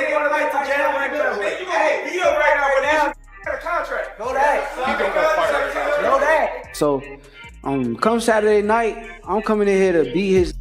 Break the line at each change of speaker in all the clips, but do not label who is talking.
He want to make the jail right now. Hey, he up right now, but now got a contract. Know that. Know that.
So, come Saturday night, I'm coming in here to beat his.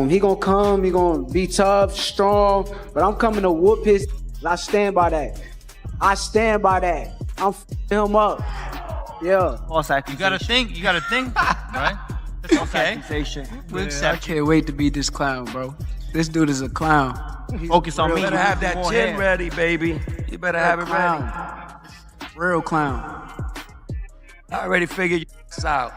He gonna come, he gonna be tough, strong, but I'm coming to whoop his. I stand by that. I'm him up. Yeah.
False accusation.
You gotta think, right? It's okay.
Accusation.
We
I
accept it.
can't wait to beat this clown, bro. This dude is a clown.
Focus on me.
You better have that chin ready, baby. You better have it ready.
Real clown.
I already figured this out.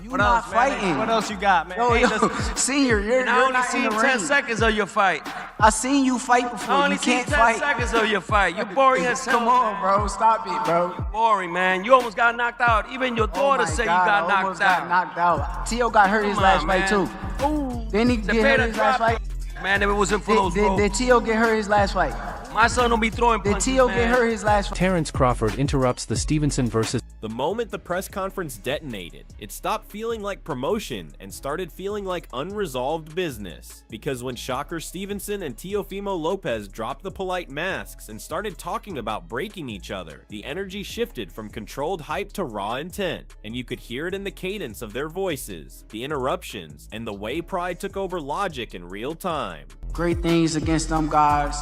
You not fighting.
What else you got, man?
Yo,
Hey,
yo,
listen.
senior, you're
I only
not
seen
in the
10
ring.
seconds of your fight.
I seen you fight before.
I only
You
seen
can't
10
fight.
seconds of your fight. You're boring as hell.
Come on, bro. Stop it, bro.
Boring, man. You almost got knocked out. Even your daughter said you got knocked out.
Knocked out. T.O. got hurt his
Come
last
on,
fight, too.
man.
Didn't he get hurt
Cepeda
his last
dropped
fight?
Man, if it wasn't for those
Did
ropes.
T.O. get hurt his last fight?
My son don't be throwing
Did
punches,
T.O.
man.
get hurt his last fight?
Terence Crawford interrupts the Stevenson versus.
The moment the press conference detonated, it stopped feeling like promotion and started feeling like unresolved business. Because when Shocker Stevenson and Teofimo Lopez dropped the polite masks and started talking about breaking each other, the energy shifted from controlled hype to raw intent, and you could hear it in the cadence of their voices, the interruptions, and the way pride took over logic in real time.
Great things against them guys.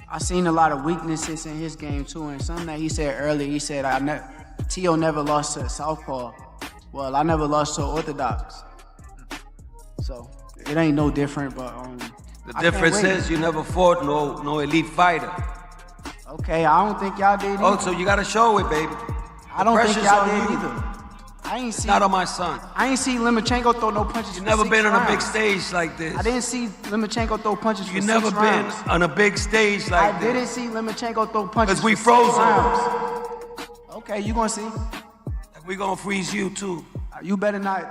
I seen a lot of weaknesses in his game too, and something that he said earlier, he said, T.O. never lost to a southpaw. Well, I never lost to an orthodox. So, it ain't no different, but
The difference is you never fought no elite fighter.
Okay, I don't think y'all did either.
Oh, so you gotta show it, baby.
I don't think
pressure's
y'all
on
did
you.
either. I ain't see
Not on my son.
I ain't see Lomachenko throw no punches.
You
for
never
6
been on a big
rounds.
stage like this.
I didn't see Lomachenko throw punches
You
for
never
6
been
rounds.
on a big stage like
I
this.
didn't see Lomachenko throw punches
'Cause we
for 6
froze him.
rounds. Okay, you gonna see.
We gonna freeze you too.
You better not.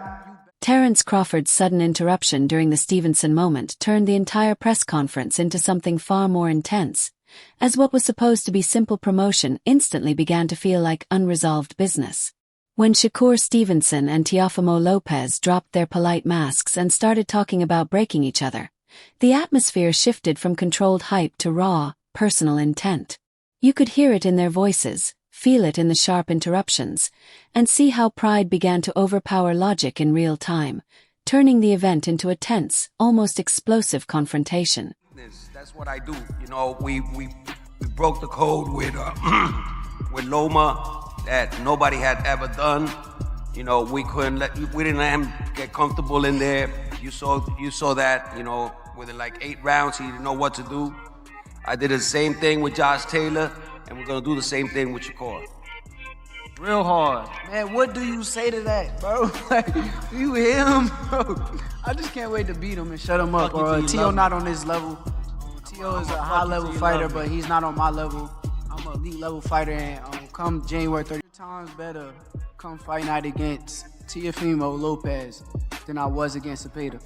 Terence Crawford's sudden interruption during the Stevenson moment turned the entire press conference into something far more intense, as what was supposed to be simple promotion instantly began to feel like unresolved business. When Shakur Stevenson and Teofimo Lopez dropped their polite masks and started talking about breaking each other, the atmosphere shifted from controlled hype to raw, personal intent. You could hear it in their voices, feel it in the sharp interruptions, and see how pride began to overpower logic in real time, turning the event into a tense, almost explosive confrontation.
That's what I do. You know, we broke the code with with Loma that nobody had ever done. You know, we didn't let him get comfortable in there. You saw that, you know, within like 8 rounds, he didn't know what to do. I did the same thing with Josh Taylor, and we're gonna do the same thing with Shakur.
Real hard.
Man, what do you say to that, bro? Like, you him, bro. I just can't wait to beat him and shut him up. T.O. not on this level. T.O. is a high-level fighter, but he's not on my level. I'm an elite-level fighter, and come January 30 times better come fight night against Teofimo Lopez than I was against Cepeda.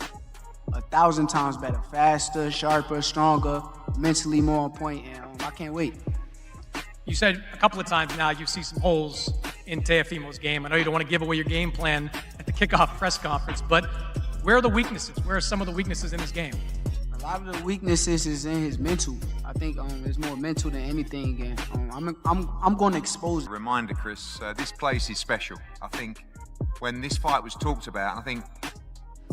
1,000 times better. Faster, sharper, stronger, mentally more on point, and I can't wait.
You said a couple of times now you see some holes in Teofimo's game. I know you don't want to give away your game plan at the kickoff press conference, but where are the weaknesses? Where are some of the weaknesses in his game?
A lot of the weaknesses is in his mental. I think it's more mental than anything. And I'm going to expose it.
Reminder, Chris, this place is special. I think when this fight was talked about, I think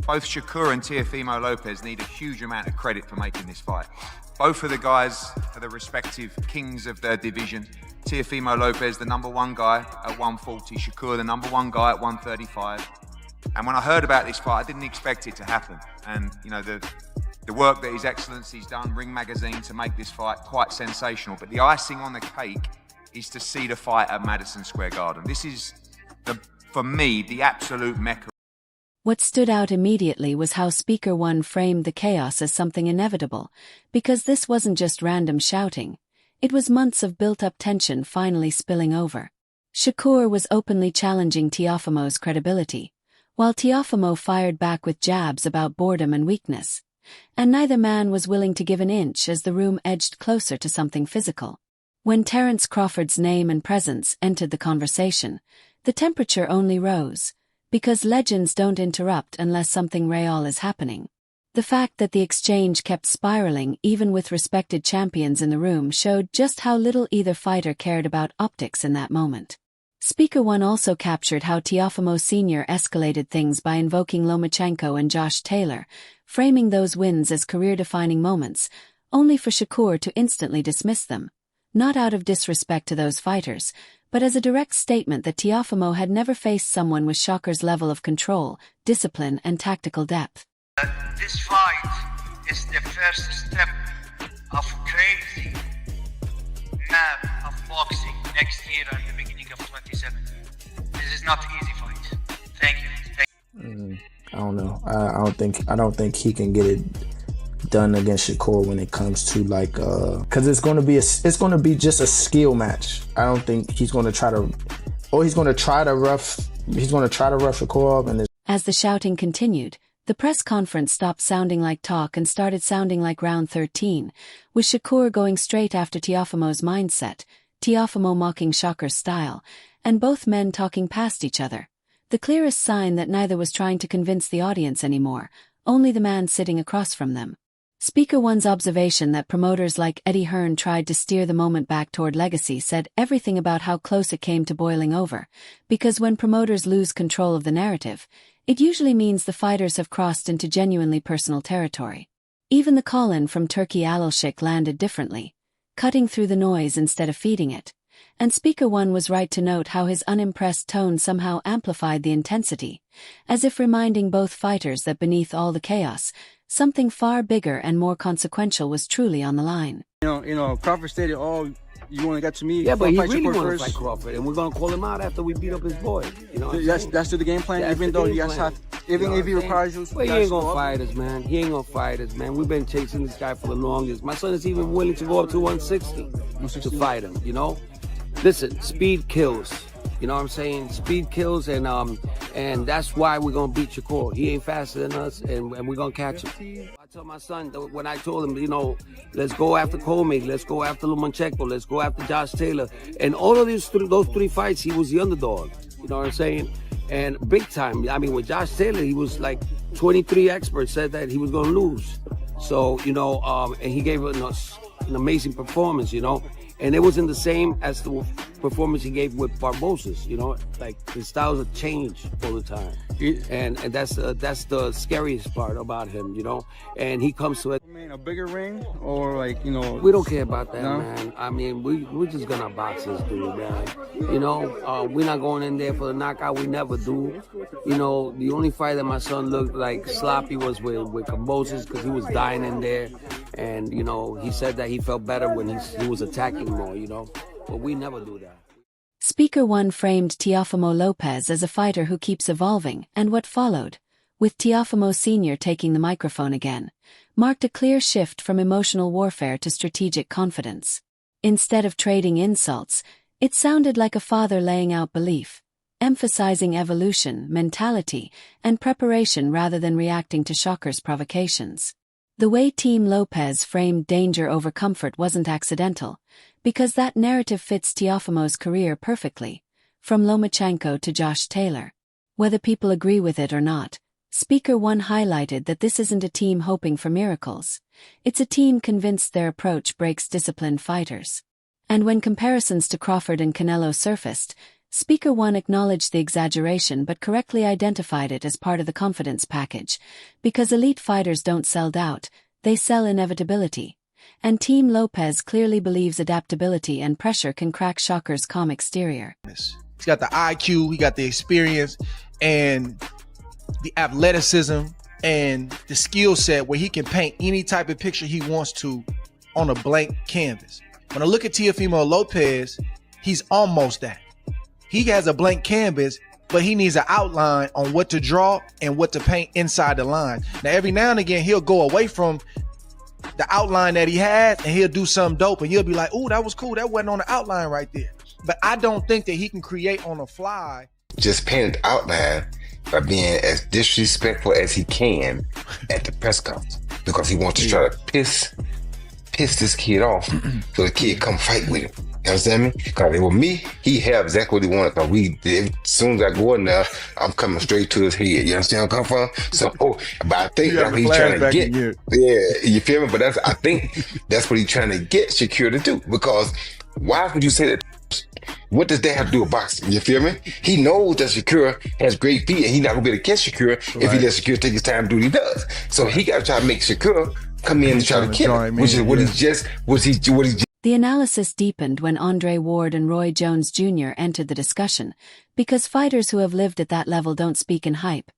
both Shakur and Teofimo Lopez need a huge amount of credit for making this fight. Both of the guys are the respective kings of their division. Teofimo Lopez, the #1 guy at 140. Shakur, the #1 guy at 135. And when I heard about this fight, I didn't expect it to happen. And, you know, the work that His Excellency's done, Ring Magazine, to make this fight quite sensational. But the icing on the cake is to see the fight at Madison Square Garden. This is, for me, the absolute mecca.
What stood out immediately was how Speaker One framed the chaos as something inevitable, because this wasn't just random shouting. It was months of built-up tension finally spilling over. Shakur was openly challenging Teofimo's credibility, while Teofimo fired back with jabs about boredom and weakness. And neither man was willing to give an inch as the room edged closer to something physical. When Terence Crawford's name and presence entered the conversation, the temperature only rose, because legends don't interrupt unless something real is happening. The fact that the exchange kept spiraling even with respected champions in the room showed just how little either fighter cared about optics in that moment. Speaker One also captured how Teofimo Sr. escalated things by invoking Lomachenko and Josh Taylor, framing those wins as career-defining moments, only for Shakur to instantly dismiss them, not out of disrespect to those fighters, but as a direct statement that Teofimo had never faced someone with Shakur's level of control, discipline, and tactical depth.
This fight is the first step of crazy map of boxing next year and the beginning of 2017. This is not an easy fight. Thank you.
I don't know. I don't think he can get it done against Shakur when it comes to like because it's going to be just a skill match. I don't think he's going to try to rough Shakur up. And
as the shouting continued, the press conference stopped sounding like talk and started sounding like round 13, with Shakur going straight after Teofimo's mindset, Teofimo mocking Shakur's style, and both men talking past each other. The clearest sign that neither was trying to convince the audience anymore, only the man sitting across from them. Speaker One's observation that promoters like Eddie Hearn tried to steer the moment back toward legacy said everything about how close it came to boiling over, because when promoters lose control of the narrative, it usually means the fighters have crossed into genuinely personal territory. Even the call-in from Turki Alilshik landed differently, cutting through the noise instead of feeding it, and Speaker One was right to note how his unimpressed tone somehow amplified the intensity, as if reminding both fighters that beneath all the chaos, something far bigger and more consequential was truly on the line.
You know, Crawford stated, "Oh, you only got to me."
Yeah, but he really wants to fight Crawford, and we're gonna call him out after we beat up his boy. You know,
that's the game plan.
That's
even though you guys have, even if he requires you,
well, he ain't gonna fight us, man. He ain't gonna fight us, man. We've been chasing this guy for the longest. My son is even willing to go up to 160 to fight him. You know, listen, speed kills. You know what I'm saying? Speed kills, and that's why we're gonna beat Shakur. He ain't faster than us, and we're gonna catch him. I tell my son when I told him, you know, let's go after Colmig, let's go after Lomachenko, let's go after Josh Taylor, and all of those three fights, he was the underdog. You know what I'm saying? And big time. I mean, with Josh Taylor, he was like 23 experts said that he was gonna lose. So you know, and he gave an amazing performance. You know. And it wasn't the same as the performance he gave with Barbosa's, you know, like his styles have changed all the time, and that's the scariest part about him, you know. And he comes to it.
I mean, a bigger ring, or like, you know.
We don't care about that,
no?
Man. I mean, we're just gonna box this dude, man. You know, we're not going in there for the knockout. We never do. You know, the only fight that my son looked like sloppy was with Barbosa's because he was dying in there. And, you know, he said that he felt better when he was attacking more, you know. But we never do that.
Speaker One framed Teofimo Lopez as a fighter who keeps evolving, and what followed, with Teofimo Sr. taking the microphone again, marked a clear shift from emotional warfare to strategic confidence. Instead of trading insults, it sounded like a father laying out belief, emphasizing evolution, mentality, and preparation rather than reacting to Shakur's provocations. The way Team Lopez framed danger over comfort wasn't accidental, because that narrative fits Teofimo's career perfectly, from Lomachenko to Josh Taylor. Whether people agree with it or not, Speaker One highlighted that this isn't a team hoping for miracles. It's a team convinced their approach breaks disciplined fighters. And when comparisons to Crawford and Canelo surfaced, Speaker One acknowledged the exaggeration but correctly identified it as part of the confidence package, because elite fighters don't sell doubt, they sell inevitability. And Team Lopez clearly believes adaptability and pressure can crack Shakur's calm exterior.
He's got the IQ, he got the experience, and the athleticism, and the skill set where he can paint any type of picture he wants to on a blank canvas. When I look at Teofimo Lopez, he's almost that. He has a blank canvas, but he needs an outline on what to draw and what to paint inside the line. Now, every now and again, he'll go away from the outline that he has and he'll do something dope and you'll be like, "Ooh, that was cool. That wasn't on the outline right there." But I don't think that he can create on the fly.
Just painted outline by being as disrespectful as he can at the press conference because he wants to try to piss this kid off so the kid come fight with him. You understand me? Because with me, he had exactly what he wanted. Cause as soon as I go in there, I'm coming straight to his head. You understand where I'm coming from? So, but I think that's what he's trying to get. Yeah, you feel me? But I think that's what he's trying to get Shakur to do. Because why would you say that? What does that have to do with boxing? You feel me? He knows that Shakur has great feet and he's not gonna be able to catch Shakur if he lets Shakur take his time to do what he does. So he got to try to make Shakur come in and try to kill him, which is what he just.
The analysis deepened when Andre Ward and Roy Jones Jr. entered the discussion, because fighters who have lived at that level don't speak in hype.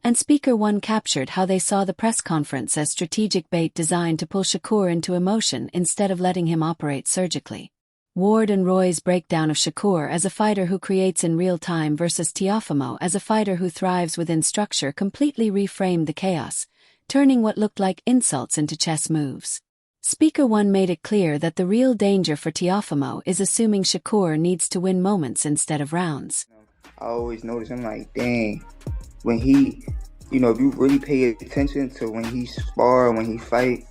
And Speaker One captured how they saw the press conference as strategic bait designed to pull Shakur into emotion instead of letting him operate surgically. Ward and Roy's breakdown of Shakur as a fighter who creates in real time versus Teofimo as a fighter who thrives within structure completely reframed the chaos, turning what looked like insults into chess moves. Speaker One made it clear that the real danger for Teofimo is assuming Shakur needs to win moments instead of rounds.
I always notice, I'm like, dang, when he, if you really pay attention to when he spar, when he fight,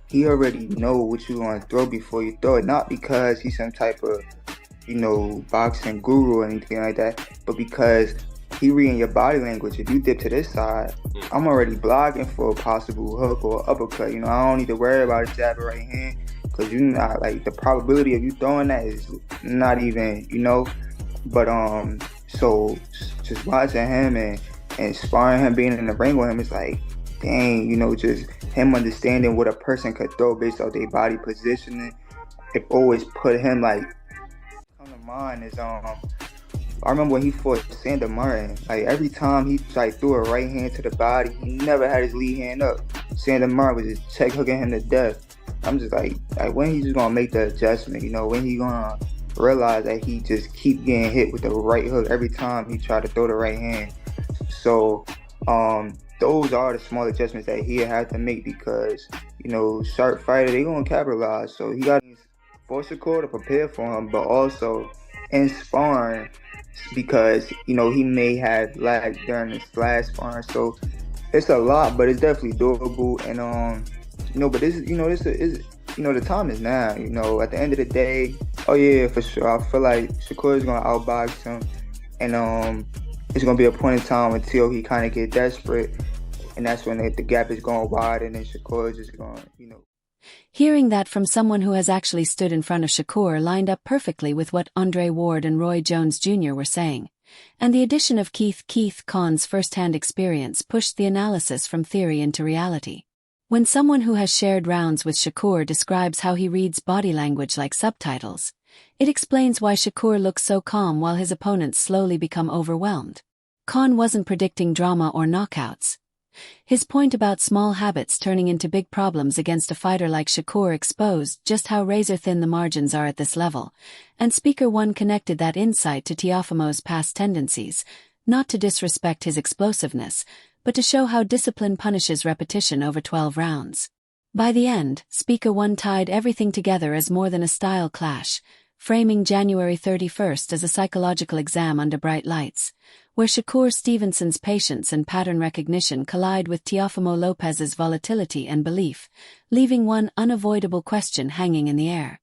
he already know what you're going to throw before you throw it. Not because he's some type of, boxing guru or anything like that, but because he reading your body language. If you dip to this side, I'm already blocking for a possible hook or uppercut. I don't need to worry about a jab or right hand because you're not, the probability of you throwing that is not even, But, so just watching him and sparring him, being in the ring with him, it's like, dang, just him understanding what a person could throw based off their body positioning. It always put him come to mind is I remember when he fought Sander Martin. Every time he threw a right hand to the body, he never had his lead hand up. Sander Martin was just check hooking him to death. I'm just like when he just gonna make the adjustment? When he gonna realize that he just keep getting hit with the right hook every time he try to throw the right hand? So those are the small adjustments that he have to make because, sharp fighter, they gonna capitalize. So he got to force Shakur to prepare for him, but also in sparring because, he may have lagged during his last sparring. So it's a lot, but it's definitely doable. And, but this is, the time is now, at the end of the day. Oh yeah, for sure. I feel like Shakur is gonna outbox him, and it's gonna be a point in time until he kind of get desperate, and that's when the gap is going wide, and then Shakur is just going,
Hearing that from someone who has actually stood in front of Shakur lined up perfectly with what Andre Ward and Roy Jones Jr. were saying, and the addition of Keith Khan's first-hand experience pushed the analysis from theory into reality. When someone who has shared rounds with Shakur describes how he reads body language like subtitles, it explains why Shakur looks so calm while his opponents slowly become overwhelmed. Khan wasn't predicting drama or knockouts. His point about small habits turning into big problems against a fighter like Shakur exposed just how razor-thin the margins are at this level, and Speaker One connected that insight to Teofimo's past tendencies, not to disrespect his explosiveness, but to show how discipline punishes repetition over 12 rounds. By the end, Speaker One tied everything together as more than a style clash, framing January 31st as a psychological exam under bright lights, where Shakur Stevenson's patience and pattern recognition collide with Teofimo Lopez's volatility and belief, leaving one unavoidable question hanging in the air.